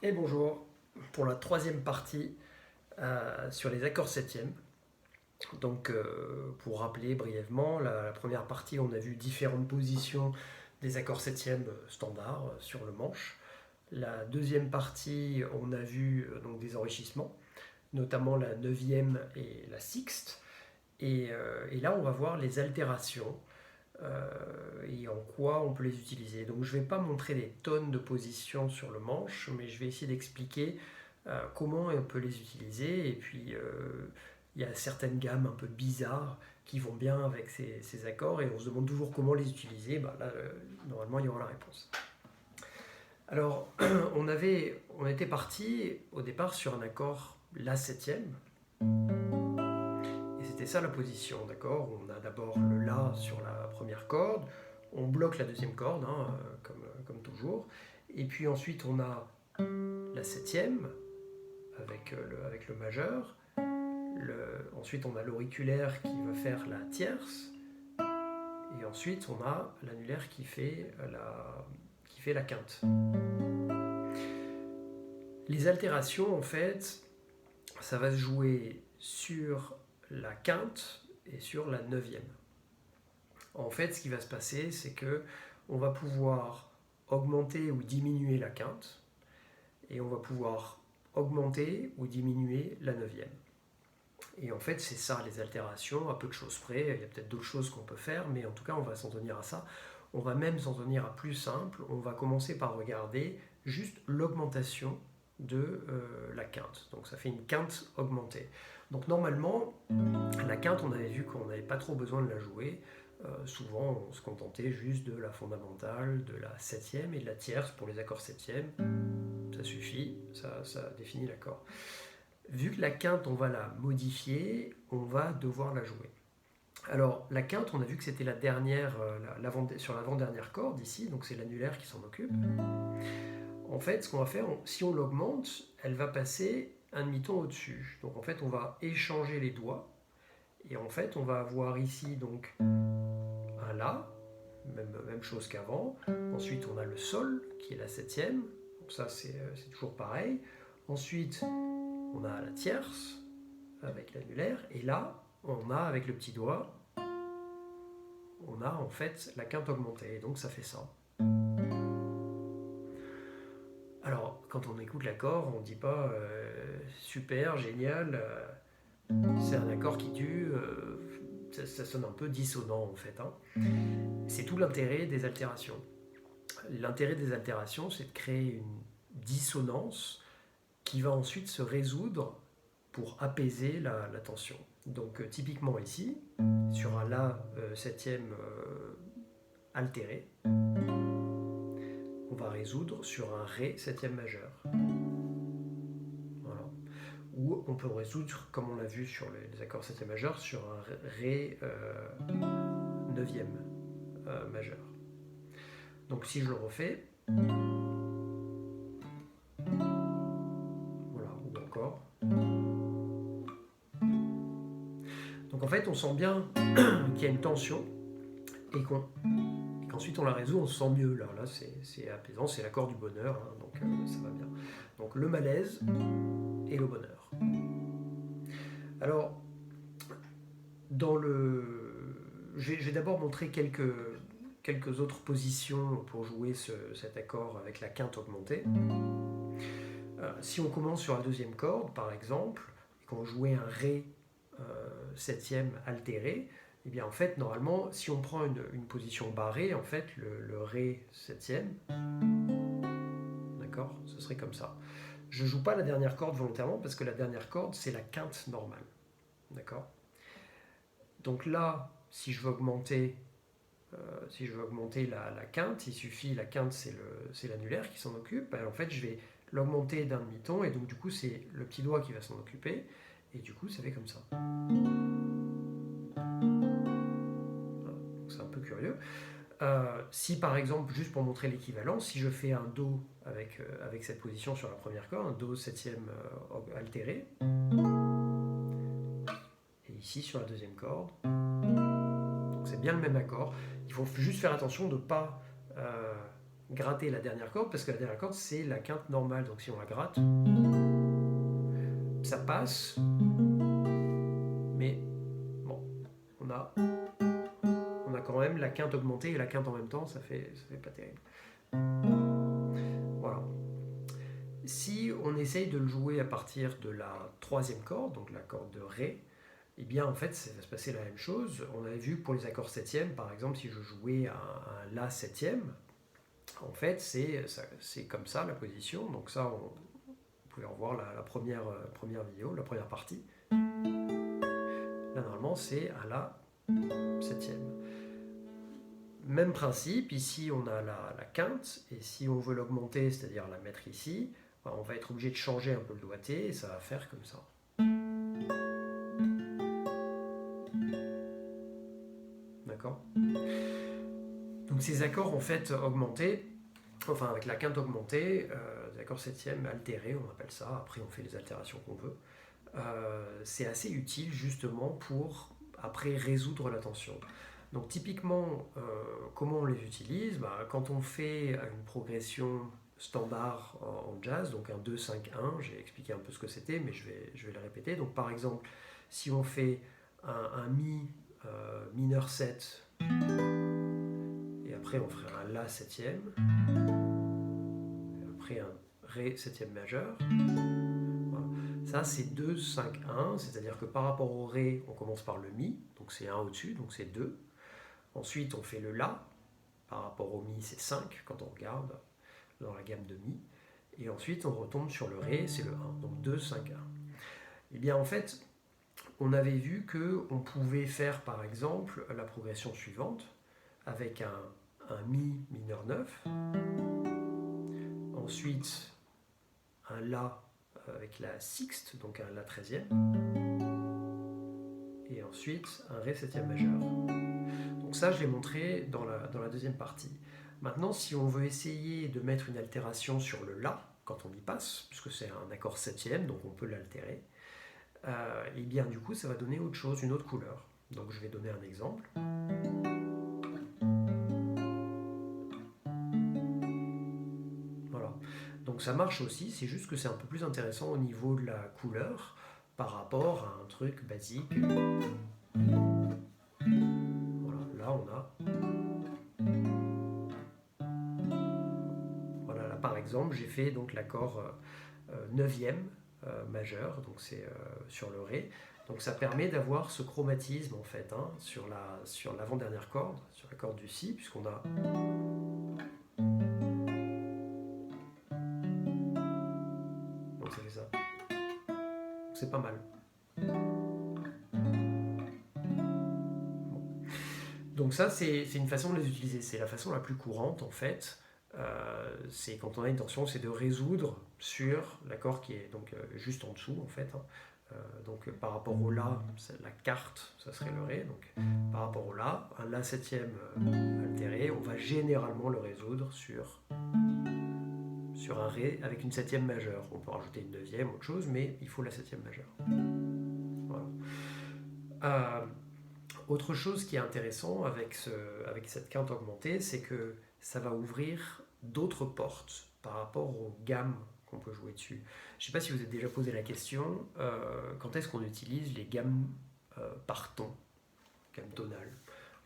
Et bonjour pour la troisième partie sur les accords septièmes. Donc, pour rappeler brièvement, la première partie, on a vu différentes positions des accords septièmes standards sur le manche. La deuxième partie, on a vu donc des enrichissements, notamment la neuvième et la sixte. Et là, on va voir les altérations et en quoi on peut les utiliser. Donc je ne vais pas montrer des tonnes de positions sur le manche, mais je vais essayer d'expliquer comment on peut les utiliser. Et puis il y a certaines gammes un peu bizarres qui vont bien avec ces accords et on se demande toujours comment les utiliser. Bah, là, normalement, il y aura la réponse. Alors, on était parti au départ sur un accord La septième. Et c'était ça la position, d'accord? On a d'abord le La sur la première corde, on bloque la deuxième corde, hein, comme toujours. Et puis ensuite, on a la septième avec le majeur. Ensuite, on a l'auriculaire qui va faire la tierce. Et ensuite, on a l'annulaire qui fait la quinte. Les altérations, en fait, ça va se jouer sur la quinte et sur la neuvième. En fait, ce qui va se passer, c'est que on va pouvoir augmenter ou diminuer la quinte et on va pouvoir augmenter ou diminuer la neuvième. Et en fait, c'est ça les altérations, à peu de choses près. Il y a peut-être d'autres choses qu'on peut faire, mais en tout cas, on va s'en tenir à ça. On va même s'en tenir à plus simple. On va commencer par regarder juste l'augmentation de la quinte. Donc ça fait une quinte augmentée. Donc normalement, la quinte, on avait vu qu'on n'avait pas trop besoin de la jouer. Souvent, on se contentait juste de la fondamentale, de la septième et de la tierce pour les accords septièmes. Ça suffit, ça définit l'accord. Vu que la quinte, on va la modifier, on va devoir la jouer. Alors, la quinte, on a vu que c'était la dernière, sur l'avant-dernière corde ici, donc c'est l'annulaire qui s'en occupe. En fait, ce qu'on va faire, si on l'augmente, elle va passer un demi-ton au-dessus. Donc en fait, on va échanger les doigts. Et en fait, on va avoir ici donc un La, même chose qu'avant. Ensuite, on a le Sol, qui est la septième. Donc ça, c'est toujours pareil. Ensuite, on a la tierce avec l'annulaire. Et là, on a avec le petit doigt, on a en fait la quinte augmentée. Et donc ça fait ça. Alors, quand on écoute l'accord, on ne dit pas super, génial, c'est un accord qui tue, ça sonne un peu dissonant en fait. Hein. C'est tout l'intérêt des altérations. L'intérêt des altérations, c'est de créer une dissonance qui va ensuite se résoudre pour apaiser la tension. Donc typiquement ici, sur un La septième altéré, on va résoudre sur un Ré septième majeur. Voilà. Ou on peut résoudre, comme on l'a vu sur les accords septième majeur, sur un Ré neuvième majeur. Donc si je le refais, voilà, ou encore. Donc en fait, on sent bien qu'il y a une tension et qu'ensuite on la résout, on se sent mieux. Là c'est apaisant, c'est l'accord du bonheur, hein, donc ça va bien. Donc le malaise et le bonheur. Alors, je vais d'abord montrer quelques autres positions pour jouer cet accord avec la quinte augmentée. Si on commence sur la deuxième corde, par exemple, et qu'on jouait un Ré septième altéré, et bien en fait, normalement, si on prend une position barrée, en fait, le Ré septième, d'accord, ce serait comme ça. Je ne joue pas la dernière corde volontairement parce que la dernière corde, c'est la quinte normale, d'accord. Donc là, si je veux augmenter la quinte, il suffit, la quinte c'est l'annulaire qui s'en occupe, en fait je vais l'augmenter d'un demi-ton et donc du coup c'est le petit doigt qui va s'en occuper et du coup ça fait comme ça. Donc c'est un peu curieux. Si par exemple, juste pour montrer l'équivalent, si je fais un Do avec cette position sur la première corde, un Do septième altéré, et ici sur la deuxième corde, donc c'est bien le même accord. Il faut juste faire attention de ne pas gratter la dernière corde, parce que la dernière corde, c'est la quinte normale. Donc si on la gratte, ça passe. Mais bon, on a quand même la quinte augmentée et la quinte en même temps, ça fait pas terrible. Voilà. Si on essaye de le jouer à partir de la troisième corde, donc la corde de Ré, eh bien en fait ça va se passer la même chose. On avait vu que pour les accords septièmes, par exemple, si je jouais un La septième, en fait c'est comme ça la position. Donc ça, vous pouvez revoir la première vidéo, la première partie. Là normalement c'est un La septième. Même principe, ici on a la quinte, et si on veut l'augmenter, c'est-à-dire la mettre ici, on va être obligé de changer un peu le doigté, et ça va faire comme ça. D'accord ? Donc ces accords en fait augmentés, enfin avec la quinte augmentée, des accords septièmes altérés, on appelle ça, après on fait les altérations qu'on veut, c'est assez utile justement pour après résoudre la tension. Donc typiquement, comment on les utilise ? Quand on fait une progression standard en jazz, donc un 2-5-1, j'ai expliqué un peu ce que c'était, mais je vais le répéter. Donc par exemple, si on fait un Mi mineur 7, et après on ferait un La septième, et après un Ré septième majeur. Voilà. Ça c'est 2-5-1, c'est-à-dire que par rapport au Ré, on commence par le Mi, donc c'est 1 au-dessus, donc c'est 2. Ensuite, on fait le La, par rapport au Mi, c'est 5 quand on regarde dans la gamme de Mi. Et ensuite, on retombe sur le Ré, c'est le 1, donc 2, 5, 1. Et bien en fait, on avait vu qu'on pouvait faire par exemple la progression suivante avec un Mi mineur 9, ensuite un La avec la sixte, donc un La 13e, et ensuite un Ré 7e majeur. Donc ça, je l'ai montré dans la deuxième partie. Maintenant, si on veut essayer de mettre une altération sur le La, quand on y passe, puisque c'est un accord septième, donc on peut l'altérer, et bien du coup, ça va donner autre chose, une autre couleur. Donc je vais donner un exemple. Voilà. Donc ça marche aussi, c'est juste que c'est un peu plus intéressant au niveau de la couleur par rapport à un truc basique. Voilà, là on a... Voilà, là par exemple, j'ai fait donc l'accord 9e majeur, donc c'est sur le Ré. Donc ça permet d'avoir ce chromatisme en fait, hein, sur l'avant-dernière corde, sur la corde du Si, puisqu'on a... Donc ça fait ça. C'est pas mal. Donc ça, c'est une façon de les utiliser. C'est la façon la plus courante, en fait. C'est quand on a une tension, c'est de résoudre sur l'accord qui est donc juste en dessous, en fait. Hein. Donc par rapport au La, la quarte, ça serait le Ré. Donc par rapport au La, un La septième altéré, on va généralement le résoudre sur un Ré avec une septième majeure. On peut rajouter une neuvième, autre chose, mais il faut la septième majeure. Voilà. Autre chose qui est intéressant avec cette quinte augmentée, c'est que ça va ouvrir d'autres portes par rapport aux gammes qu'on peut jouer dessus. Je ne sais pas si vous avez déjà posé la question, quand est-ce qu'on utilise les gammes par ton, gamme tonale.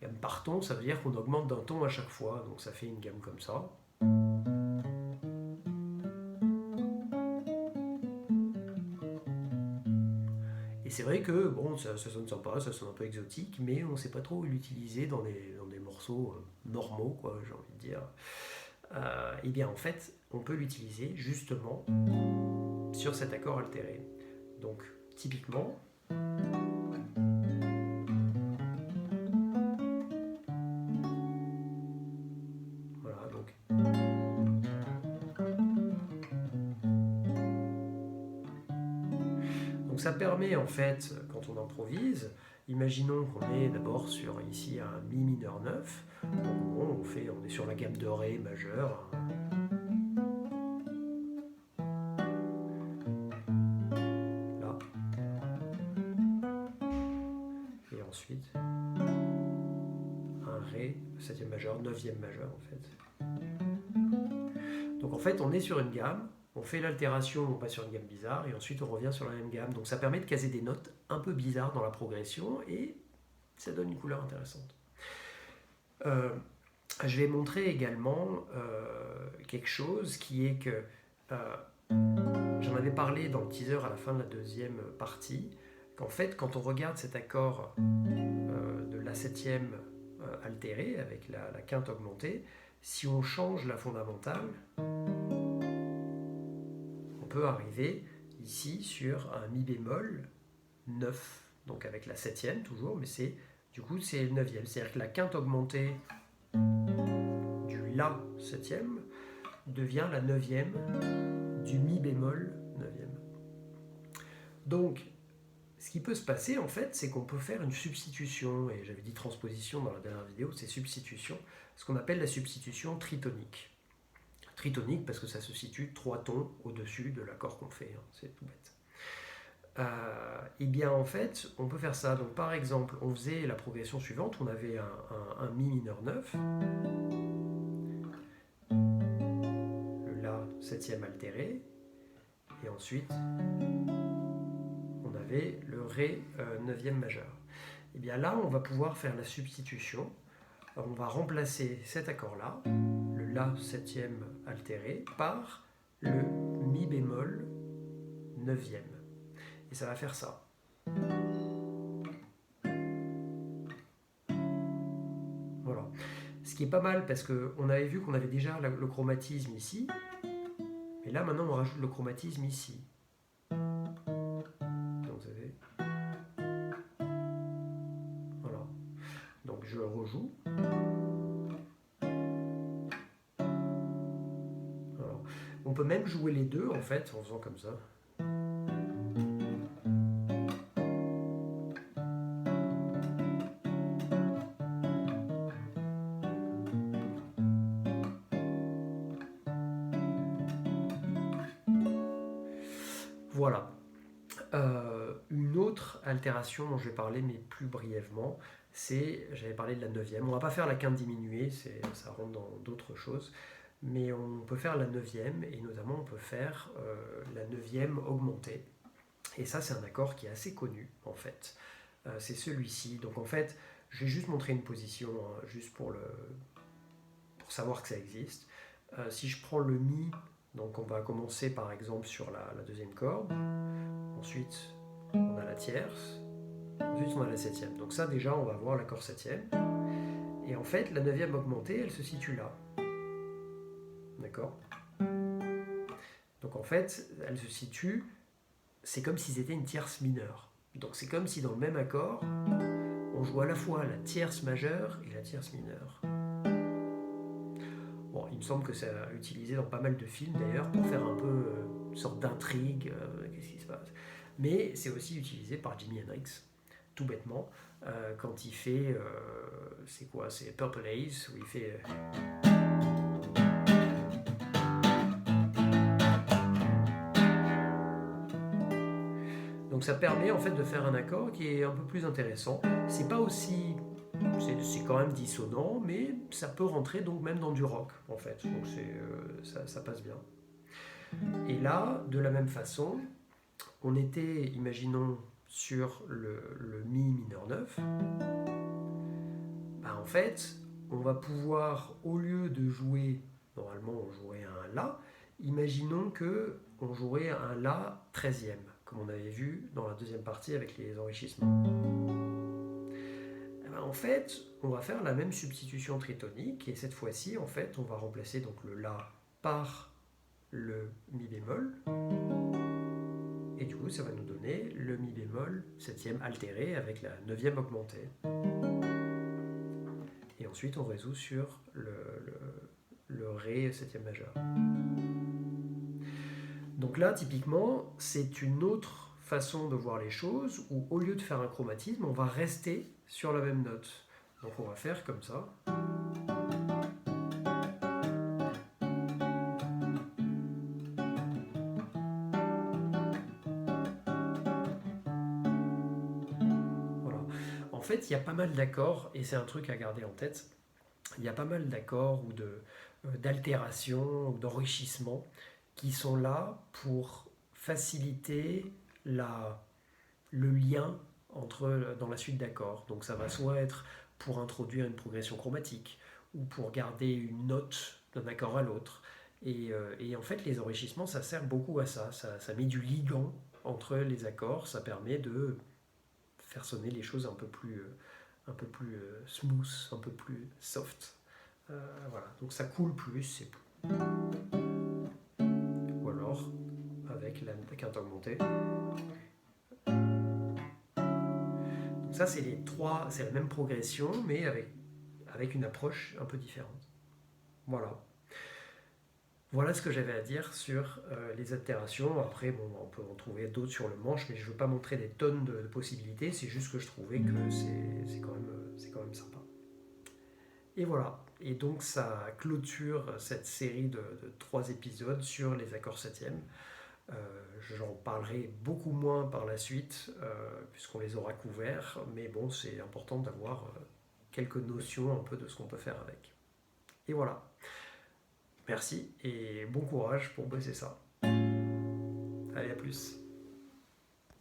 Gamme par ton, ça veut dire qu'on augmente d'un ton à chaque fois, donc ça fait une gamme comme ça. Et c'est vrai que bon, ça sonne sympa, ça sonne un peu exotique, mais on ne sait pas trop l'utiliser dans des morceaux normaux, quoi, j'ai envie de dire. Et bien en fait, on peut l'utiliser justement sur cet accord altéré. Donc typiquement, voilà, donc ça permet en fait, quand on improvise, imaginons qu'on est d'abord sur ici un Mi mineur 9, donc bon, on est sur la gamme de Ré majeur, là, et ensuite un Ré, 7e majeur, 9e majeur en fait. Donc en fait, on est sur une gamme, on fait l'altération, on passe sur une gamme bizarre, et ensuite on revient sur la même gamme. Donc ça permet de caser des notes un peu bizarres dans la progression, et ça donne une couleur intéressante. Je vais montrer également quelque chose qui est que j'en avais parlé dans le teaser à la fin de la deuxième partie, qu'en fait quand on regarde cet accord de la septième altérée avec la quinte augmentée, si on change la fondamentale, on peut arriver ici sur un mi bémol 9, donc avec la septième toujours, mais du coup c'est le neuvième, c'est-à-dire que la quinte augmentée du la septième devient la neuvième du mi bémol neuvième. Donc ce qui peut se passer en fait, c'est qu'on peut faire une substitution, et j'avais dit transposition dans la dernière vidéo, c'est substitution, ce qu'on appelle la substitution tritonique. Tritonique parce que ça se situe 3 tons au-dessus de l'accord qu'on fait, hein, c'est tout bête. Et bien en fait, on peut faire ça. Donc par exemple, on faisait la progression suivante, on avait un mi mineur 9, le la septième altéré, et ensuite on avait le ré neuvième majeur. Et bien là, on va pouvoir faire la substitution. On va remplacer cet accord-là, le la septième altéré, par le mi bémol neuvième. Et ça va faire ça. Voilà. Ce qui est pas mal parce qu'on avait vu qu'on avait déjà le chromatisme ici. Et là, maintenant, on rajoute le chromatisme ici. Donc, vous avez... Voilà. Donc, je rejoue. Voilà. On peut même jouer les deux, en fait, en faisant comme ça. Voilà. Une autre altération dont je vais parler, mais plus brièvement, j'avais parlé de la neuvième. On ne va pas faire la quinte diminuée, ça rentre dans d'autres choses, mais on peut faire la neuvième, et notamment on peut faire la neuvième augmentée. Et ça, c'est un accord qui est assez connu, en fait. C'est celui-ci. Donc en fait, je vais juste montrer une position, hein, juste pour savoir que ça existe. Si je prends le mi, donc on va commencer par exemple sur la deuxième corde, ensuite on a la tierce, ensuite on a la septième. Donc ça déjà on va voir l'accord septième. Et en fait la neuvième augmentée elle se situe là. D'accord? Donc en fait elle se situe, c'est comme si c'était une tierce mineure. Donc c'est comme si dans le même accord on joue à la fois la tierce majeure et la tierce mineure. Bon, il me semble que c'est utilisé dans pas mal de films d'ailleurs pour faire un peu une sorte d'intrigue, qu'est-ce qui se passe. Mais c'est aussi utilisé par Jimi Hendrix, tout bêtement, quand il fait, c'est quoi, c'est Purple Haze, où il fait... Donc ça permet en fait de faire un accord qui est un peu plus intéressant. C'est pas aussi... C'est quand même dissonant, mais ça peut rentrer donc même dans du rock en fait. Donc ça passe bien. Et là, de la même façon, on était, imaginons, sur le mi mineur 9. Bah, en fait, on va pouvoir, au lieu de jouer, normalement on jouerait un la, imaginons que on jouerait un la 13e, comme on avait vu dans la deuxième partie avec les enrichissements. En fait, on va faire la même substitution tritonique, et cette fois-ci, en fait, on va remplacer donc le la par le mi bémol, et du coup, ça va nous donner le mi bémol septième altéré avec la neuvième augmentée. Et ensuite, on résout sur le ré septième majeur. Donc là, typiquement, c'est une autre façon de voir les choses, où au lieu de faire un chromatisme, on va rester sur la même note. Donc on va faire comme ça. Voilà. En fait, il y a pas mal d'accords, et c'est un truc à garder en tête, il y a pas mal d'accords ou d'altération, d'enrichissement, qui sont là pour faciliter le lien dans la suite d'accords. Donc ça va soit être pour introduire une progression chromatique, ou pour garder une note d'un accord à l'autre. Et en fait, les enrichissements, ça sert beaucoup à ça. Ça met du ligand entre les accords, ça permet de faire sonner les choses un peu plus smooth, un peu plus soft. Voilà, donc ça coule plus, ou alors avec la quinte augmentée. Donc ça, c'est la même progression, mais avec une approche un peu différente. Voilà. Voilà ce que j'avais à dire sur les altérations. Après, bon, on peut en trouver d'autres sur le manche, mais je ne veux pas montrer des tonnes de possibilités. C'est juste que je trouvais que c'est quand même sympa. Et voilà. Et donc ça clôture cette série de 3 épisodes sur les accords septièmes. J'en parlerai beaucoup moins par la suite, puisqu'on les aura couverts. Mais bon, c'est important d'avoir quelques notions un peu de ce qu'on peut faire avec. Et voilà. Merci et bon courage pour bosser ça. Allez, à plus.